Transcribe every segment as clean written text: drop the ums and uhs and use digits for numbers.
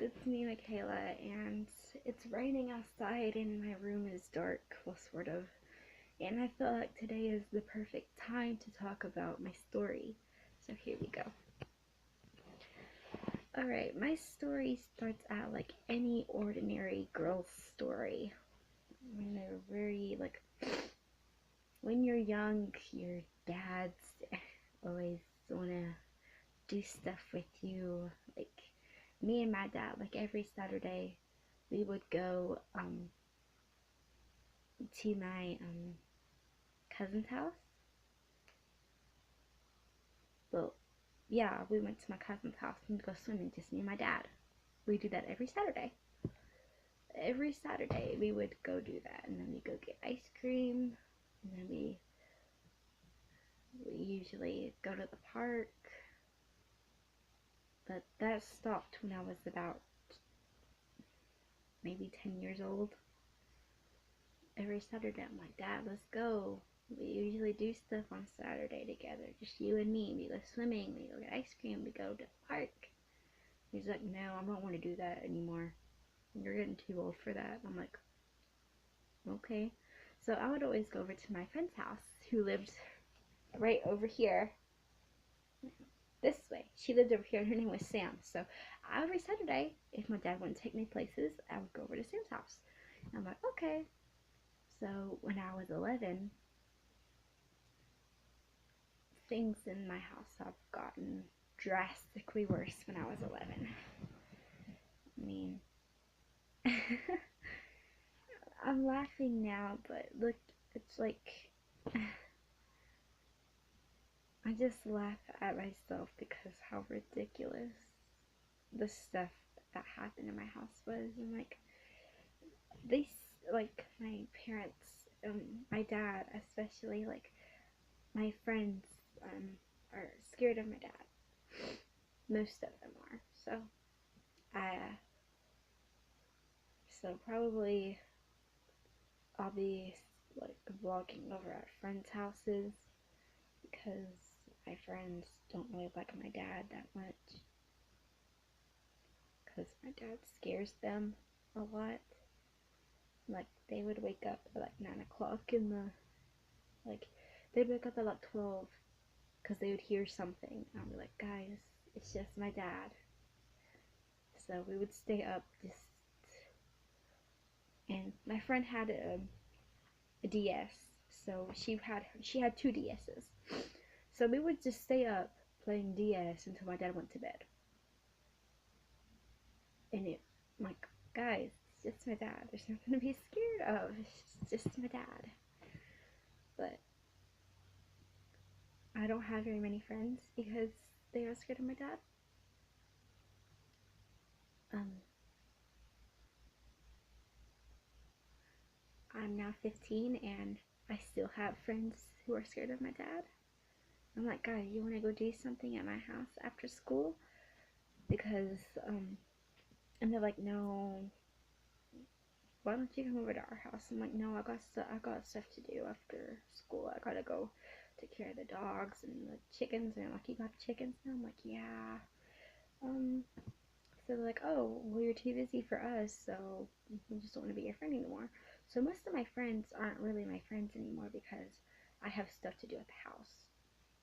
it's me, Michaela, and it's raining outside and my room is dark, well, sort of. And I feel like today is the perfect time to talk about my story. So here we go. Alright, my story starts out like any ordinary girl's story. When they're very, like, when you're young, your dads always want to do stuff with you. Like, me and my dad, like, every Saturday, we would go to my cousin's house. Well, yeah, we went to my cousin's house and go swimming, just me and my dad. We do that every Saturday. Every Saturday we would go do that, and then we go get ice cream, and then we usually go to the park. But that stopped when I was about maybe 10 years old. Every Saturday I'm like, Dad, let's go. We usually do stuff on Saturday together, just you and me. We go swimming, we go get ice cream, we go to the park. He's like, no, I don't want to do that anymore. You're getting too old for that. I'm like, okay. So I would always go over to my friend's house, who lived right over here, this way. She lived over here, and her name was Sam. So every Saturday, if my dad wouldn't take me places, I would go over to Sam's house. And I'm like, okay. So when I was 11, things in my house have gotten drastically worse when I was 11. I mean, I'm laughing now, but look, it's like, I just laugh at myself because how ridiculous the stuff that happened in my house was. And like, like, my parents, my dad especially, like, my friends, are scared of my dad. Most of them are. So probably I'll be, like, vlogging over at friends' houses because my friends don't really like my dad that much, because my dad scares them a lot. Like, they would wake up at like 9 o'clock in the, like, they'd wake up at like 12 because they would hear something. And I'd be like, guys, it's just my dad. So we would stay up just, and my friend had a DS, so she had two DSs. So we would just stay up playing DS until my dad went to bed. And I'm like, guys, it's just my dad. There's nothing to be scared of. It's just my dad. But I don't have very many friends because they are scared of my dad. I'm now 15 and I still have friends who are scared of my dad. I'm like, guys, you want to go do something at my house after school? Because, and they're like, no, why don't you come over to our house? I'm like, no, I got stuff to do after school. I gotta go take care of the dogs and the chickens. And I'm like, you got chickens now? I'm like, yeah. So they're like, oh, well, you're too busy for us, so we just don't want to be your friend anymore. So most of my friends aren't really my friends anymore because I have stuff to do at the house.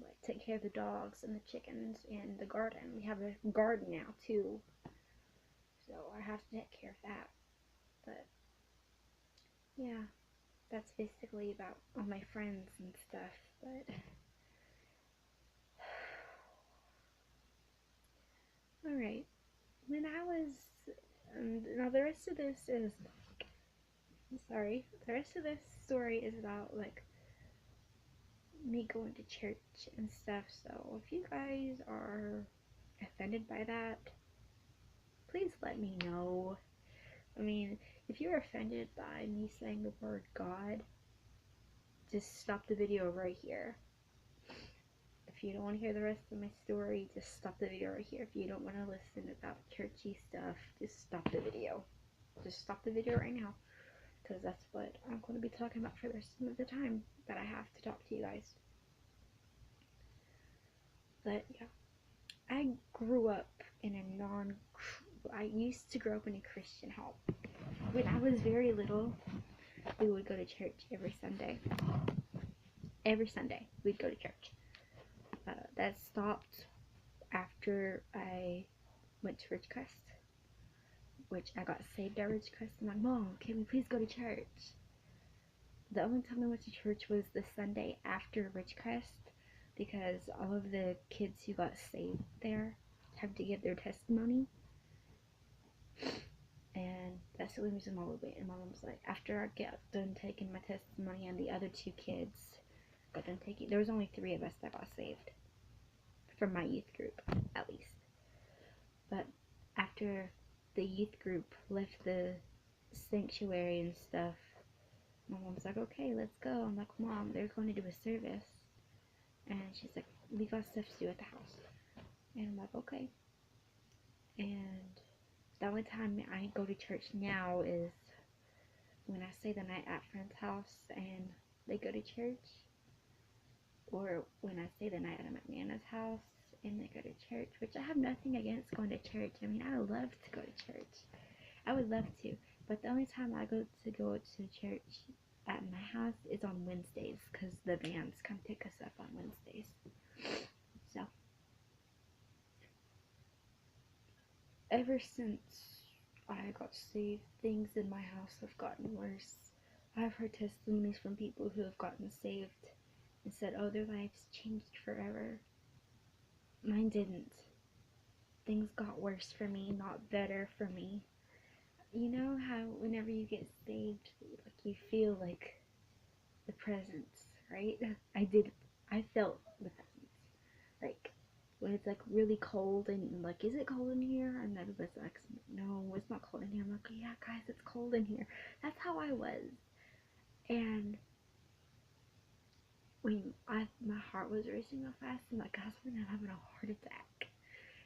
Like, take care of the dogs and the chickens and the garden. We have a garden now, too. So I have to take care of that. But, yeah, that's basically about all my friends and stuff. But, alright. When I was, now the rest of this is, the rest of this story is about, like, me going to church and stuff. So if you guys are offended by that, please let me know. I mean, if you're offended by me saying the word God, just stop the video right here. If you don't want to hear the rest of my story, just stop the video right here. If you don't want to listen about churchy stuff, just stop the video. Just stop the video right now, because that's what I'm going to be talking about for the rest of the time that I have to talk to you guys. But yeah, I grew up in a I used to grow up in a Christian home. When I was very little, we would go to church every Sunday. Every Sunday, we'd go to church. That stopped after I went to Ridgecrest, which I got saved at Ridgecrest. I'm like, Mom, can we please go to church? The only time I went to church was the Sunday after Ridgecrest, because all of the kids who got saved there have to give their testimony. And that's the only reason why we went. And my mom was like, after I got done taking my testimony and the other 2 kids got done taking, there was only 3 of us that got saved from my youth group, at least. But after the youth group left the sanctuary and stuff, my mom's like, okay, let's go. I'm like, Mom, they're going to do a service. And she's like, we got stuff to do at the house. And I'm like, okay. And the only time I go to church now is when I stay the night at friend's house and they go to church, or when I stay the night at my Nana's house and they go to church, which I have nothing against going to church. I mean, I would love to go to church. I would love to. But the only time I go to church at my house is on Wednesdays, because the vans come pick us up on Wednesdays. So, ever since I got saved, things in my house have gotten worse. I've heard testimonies from people who have gotten saved and said, oh, their lives changed forever. Mine didn't. Things got worse for me, not better for me. You know how whenever you get saved, like, you feel like the presence, right? I felt the presence. Like, when it's like really cold and like, is it cold in here? And everybody's like, no, it's not cold in here. I'm like, yeah, guys, it's cold in here. That's how I was. And when my heart was racing real fast, and like, guys, I'm having a heart attack.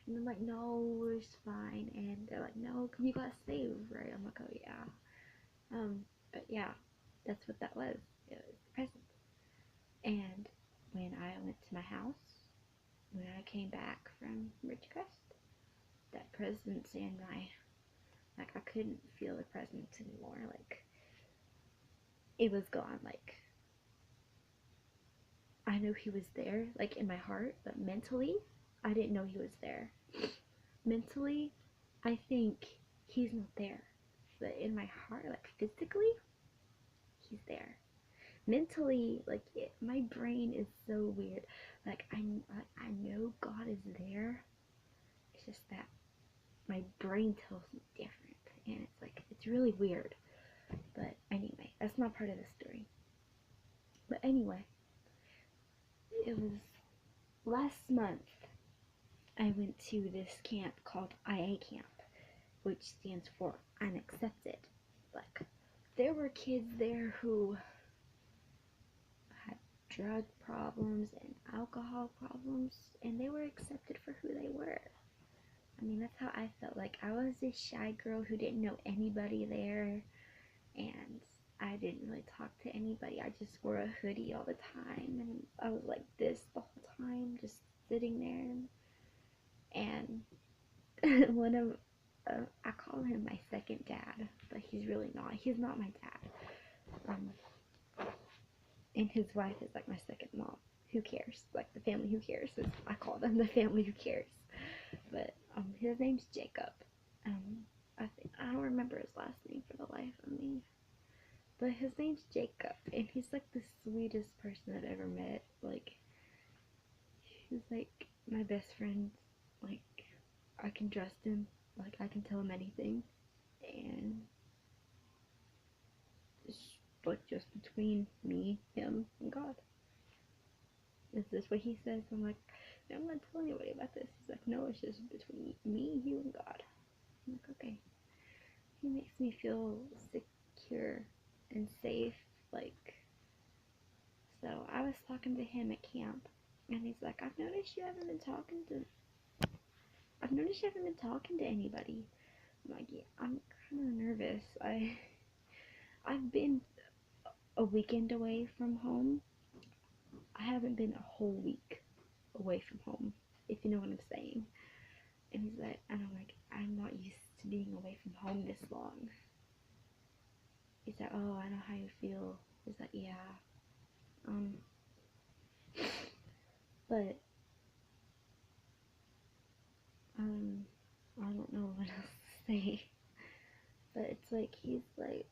And I'm like, no, it's fine. And they're like, no, you got saved, right? I'm like, oh yeah. But yeah, that's what that was. It was the present. And when I went to my house, when I came back from Ridgecrest, that presence in my, like, I couldn't feel the presence anymore. Like, it was gone. Like, I knew he was there, like, in my heart, but mentally, I didn't know he was there. Mentally, I think he's not there. But in my heart, like, physically, he's there. Mentally, like, my brain is so weird. Like, I know God is there. It's just that my brain tells me different, and it's like, it's really weird. But anyway, that's not part of the story. But anyway, it was last month I went to this camp called IA Camp, which stands for I'm Accepted. Like, there were kids there who had drug problems and alcohol problems, and they were accepted for who they were. I mean, that's how I felt. Like, I was this shy girl who didn't know anybody there, and I didn't really talk to anybody. I just wore a hoodie all the time, and I was like this the whole time, just sitting there. And one of I call him my second dad, but he's really not. He's not my dad. And his wife is like my second mom. Who cares? Like, the family who cares. I call them the family who cares. But his name's Jacob. I don't remember his last name for the life of me. But his name's Jacob, and he's like the sweetest person I've ever met. Like, he's like my best friend. Like, I can trust him. Like, I can tell him anything. And it's like just between me, him, and God. Is this what he says? I'm like, no, I'm not telling anybody about this. He's like, no, it's just between me, you, and God. I'm like, okay. He makes me feel secure and safe. Like, so I was talking to him at camp, and he's like, I've noticed you haven't been talking to anybody. I'm like, yeah, I'm kind of nervous. I've been a weekend away from home. I haven't been a whole week away from home, if you know what I'm saying. And he's like, and I'm like, I'm not used to being away from home this long. He said, oh, I know how you feel. He's like, yeah. But, I don't know what else to say. But it's like, he's like,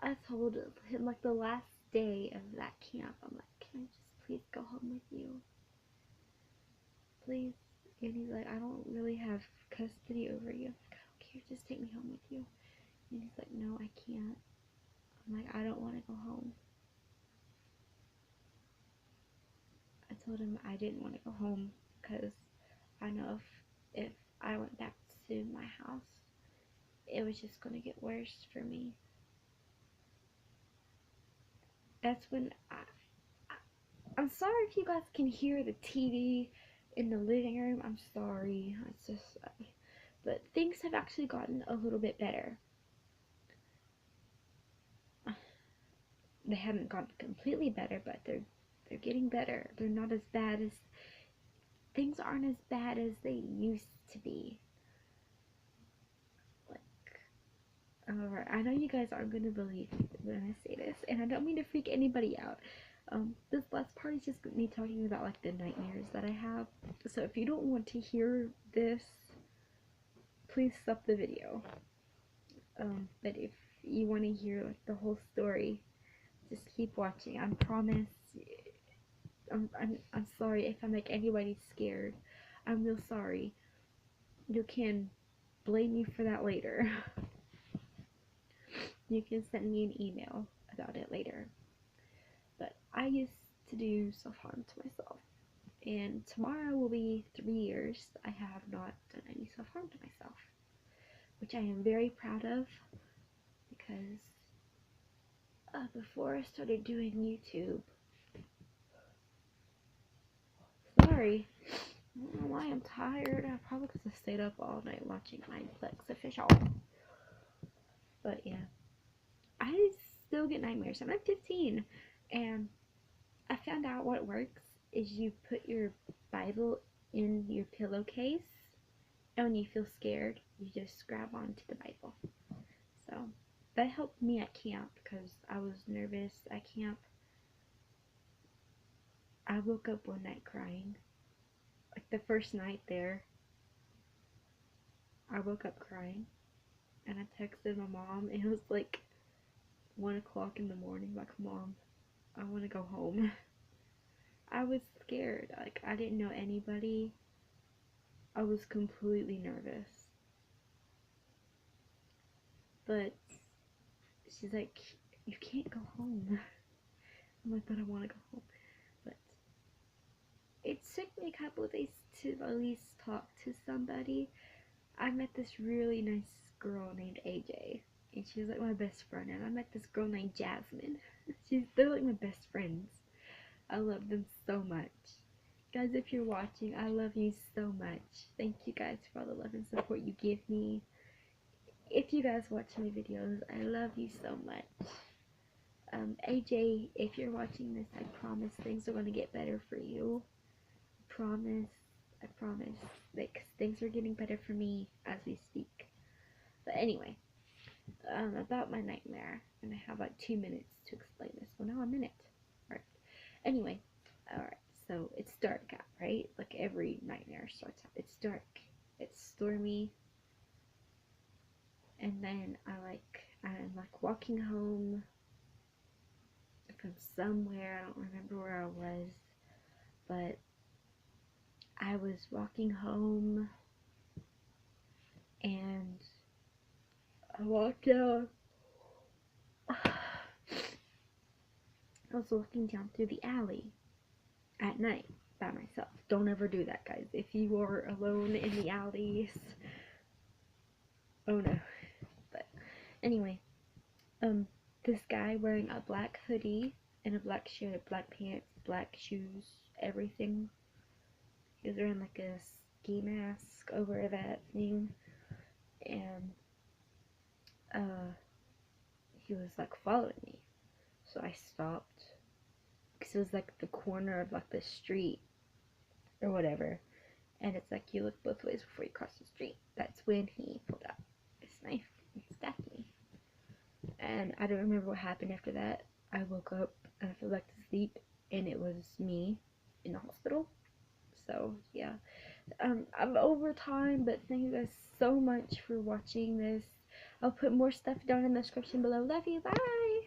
I told him, like, the last day of that camp, I'm like, can I just please go home with you? Please? And he's like, I don't really have custody over you. I'm like, I don't care, just take me home with you. And he's like, no, I can't. I'm like, I don't want to go home. I told him I didn't want to go home because I know if I went back to my house, it was just going to get worse for me. That's when I'm sorry if you guys can hear the TV in the living room. I'm sorry. It's just, but things have actually gotten a little bit better. They haven't gotten completely better, but they're getting better. They're not as bad as, things aren't as bad as they used to be. Like, alright, I know you guys aren't going to believe when I say this, and I don't mean to freak anybody out. This last part is just me talking about, like, the nightmares that I have. So if you don't want to hear this, please stop the video. But if you want to hear, like, the whole story, just keep watching. I promise. I'm sorry if I make anybody scared. I'm real sorry. You can blame me for that later. You can send me an email about it later. But I used to do self-harm to myself. And tomorrow will be 3 years I have not done any self-harm to myself. Which I am very proud of. Because before I started doing YouTube, sorry, I don't know why I'm tired. I probably because I stayed up all night watching Mineplex Official. But yeah, I still get nightmares. I'm at 15, and I found out what works is you put your Bible in your pillowcase, and when you feel scared, you just grab onto the Bible. So that helped me at camp because I was nervous at camp. I woke up one night crying. Like the first night there, I woke up crying, and I texted my mom, and it was like 1 o'clock in the morning, like, Mom, I want to go home. I was scared, like, I didn't know anybody. I was completely nervous. But she's like, you can't go home. I'm like, but I want to go home. But it took me a couple of days to at least talk to somebody. I met this really nice girl named AJ, and she was like my best friend. And I met this girl named Jasmine. They're like my best friends. I love them so much. Guys, if you're watching, I love you so much. Thank you guys for all the love and support you give me. If you guys watch my videos, I love you so much. AJ, if you're watching this, I promise things are going to get better for you. I promise. Like, things are getting better for me as we speak. But anyway, about my nightmare, and I have like 2 minutes to explain this. Well, now a minute. Alright. Anyway, alright, so it's dark out, right? Like every nightmare starts out. It's dark. It's stormy. And then I'm like walking home from somewhere. I don't remember where I was, but I was walking home, and I walked down. I was walking down through the alley at night by myself. Don't ever do that, guys. If you are alone in the alleys, oh no. But anyway, this guy wearing a black hoodie and a black shirt, black pants, black shoes, everything. He was wearing like a ski mask over that thing, and he was like following me. So I stopped because it was like the corner of like the street or whatever, and it's like you look both ways before you cross the street. That's when he pulled out his knife and stabbed me. And I don't remember what happened after that. I woke up and I fell back to sleep, and it was me in the hospital. So yeah, I'm over time, but thank you guys so much for watching this. I'll put more stuff down in the description below. Love you, bye.